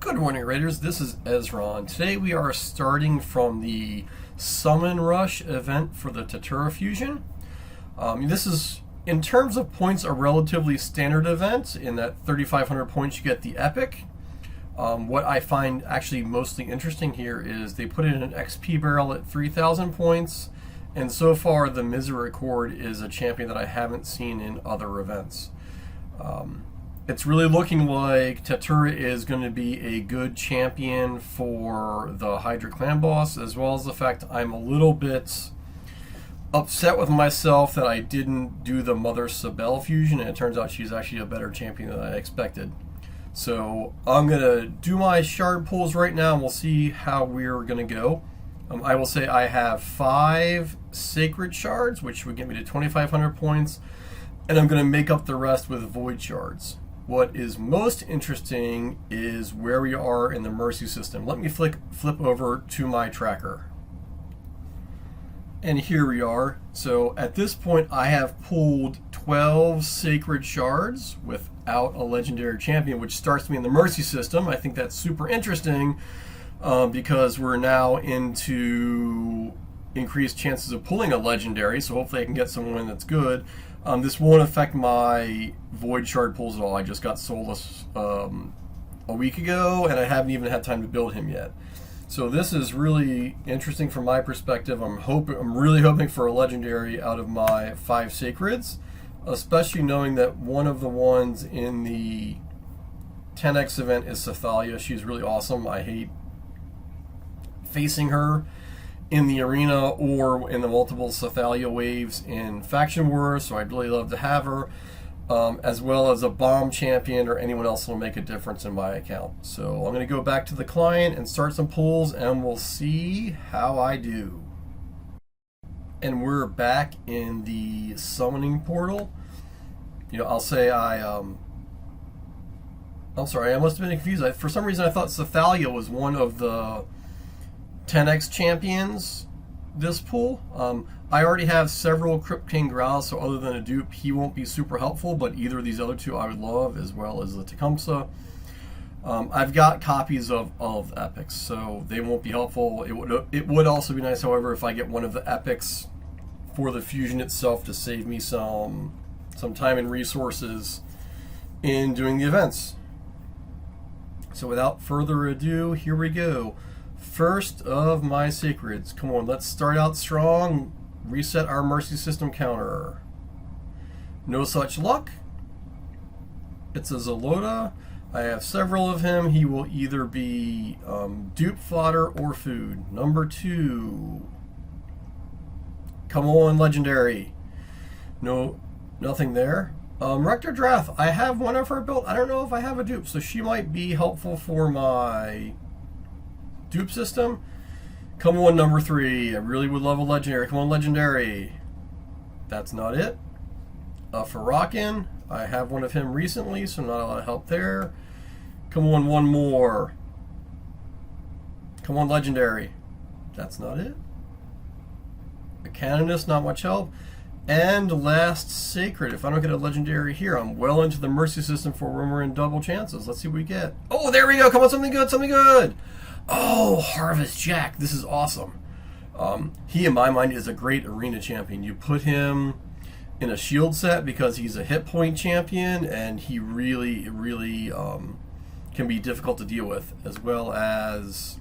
Good morning, Raiders. This is Ezra. Today we are starting from the Summon Rush event for the Tatura Fusion. This is, in terms of points, a relatively standard event. In that 3,500 points you get the Epic. What I find actually mostly interesting here is they put in an XP barrel at 3,000 points, and so far the Misericord is a champion that I haven't seen in other events. It's really looking like Tatura is going to be a good champion for the Hydra clan boss, as well as the fact I'm a little bit upset with myself that I didn't do the Mother Sabelle fusion, and it turns out she's actually a better champion than I expected. So I'm going to do my shard pulls right now, and we'll see how we're going to go. I will say I have 5 sacred shards, which would get me to 2,500 points, and I'm going to make up the rest with void shards. What is most interesting is where we are in the mercy system. Let me flip over to my tracker. And here we are. So at this point I have pulled 12 sacred shards without a legendary champion, which starts me in the mercy system. I think that's super interesting because we're now into increased chances of pulling a legendary, so hopefully I can get someone that's good. This won't affect my void shard pulls at all. I just got Soulless a week ago, and I haven't even had time to build him yet. So this is really interesting from my perspective. I'm really hoping for a legendary out of my 5 sacreds, especially knowing that one of the ones in the 10x event is Sathalia. She's really awesome. I hate facing her in the arena or in the multiple Sathalia waves in Faction Wars, so I'd really love to have her, as well as a bomb champion or anyone else that will make a difference in my account. So I'm going to go back to the client and start some pulls, and we'll see how I do. And we're back in the summoning portal. I'll say I'm sorry, I must have been confused. For some reason I thought Sathalia was one of the 10x champions this pool. I already have several Crypt King Growls, so other than a dupe, he won't be super helpful, but either of these other two I would love, as well as the Tecumseh. I've got copies of epics, so they won't be helpful. It would also be nice, however, if I get one of the epics for the fusion itself to save me some time and resources in doing the events. So without further ado, here we go. First of my sacreds. Come on, let's start out strong. Reset our mercy system counter. No such luck. It's a Zalota. I have several of him. He will either be dupe, fodder, or food. Number 2. Come on, legendary. No, nothing there. Rector Drath. I have one of her built. I don't know if I have a dupe, so she might be helpful for my dupe system. Come on, number 3. I really would love a legendary. Come on, legendary. That's not it. Farrakin. I have one of him recently, so not a lot of help there. Come on, one more. Come on, legendary. That's not it. A Canonist, not much help. And last sacred. If I don't get a legendary here, I'm well into the mercy system for when we're in double chances. Let's see what we get. Oh, there we go. Come on, something good, something good. Oh, Harvest Jack. This is awesome. He, in my mind, is a great arena champion. You put him in a shield set because he's a hit point champion, and he really can be difficult to deal with, as well as,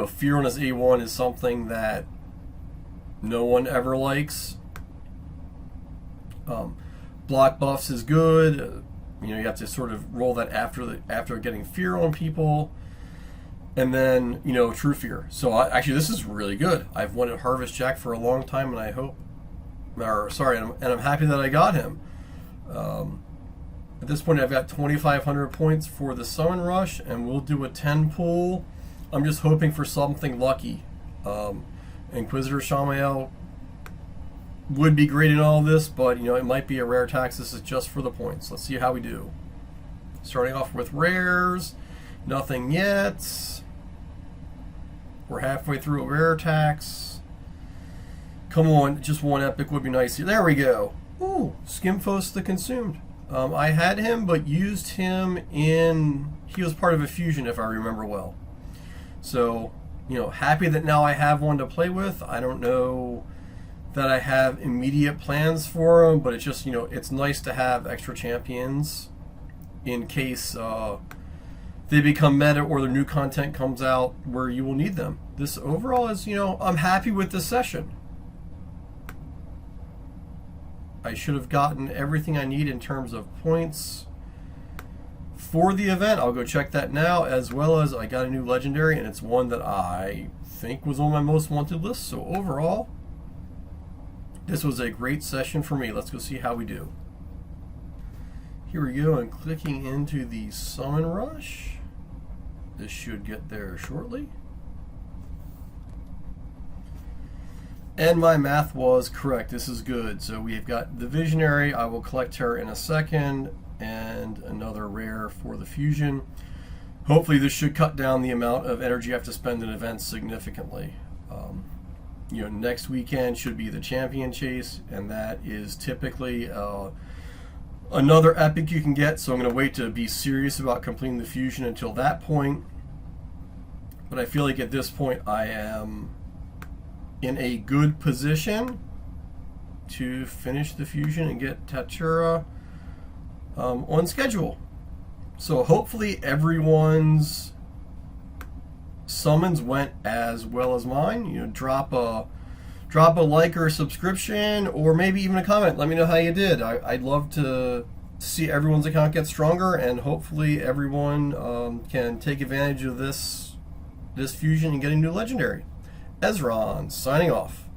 fear on his A1 is something that no one ever likes. Block buffs is good. You have to sort of roll that after getting fear on people. And then, True Fear. So actually, this is really good. I've wanted Harvest Jack for a long time, and I'm happy that I got him. At this point, I've got 2,500 points for the Summon Rush, and we'll do a 10 pull. I'm just hoping for something lucky. Inquisitor Shamael would be great in all this, but it might be a rare tax. This is just for the points. Let's see how we do. Starting off with rares. Nothing yet. We're halfway through a rare tax. Come on, just one epic would be nice. There we go. Ooh, Skimphos the Consumed. I had him, but used him in... He was part of a fusion, if I remember well. So, happy that now I have one to play with. I don't know that I have immediate plans for him, but it's just, it's nice to have extra champions in case they become meta or their new content comes out where you will need them. This overall is, I'm happy with this session. I should have gotten everything I need in terms of points for the event. I'll go check that now, as well as I got a new legendary, and it's one that I think was on my most wanted list. So overall, this was a great session for me. Let's go see how we do. Here we go, and clicking into the Summon Rush. This should get there shortly. And my math was correct. This is good. So we've got the Visionary. I will collect her in a second, and another rare for the fusion. Hopefully this should cut down the amount of energy I have to spend in events significantly. Next weekend should be the champion chase, and that is typically another epic you can get. So I'm going to wait to be serious about completing the fusion until that point. But I feel like at this point I am in a good position to finish the fusion and get Tatura on schedule. So hopefully everyone's summons went as well as mine. Drop a like or a subscription, or maybe even a comment. Let me know how you did. I'd love to see everyone's account get stronger, and hopefully everyone can take advantage of this fusion and get a new legendary. Ezron signing off.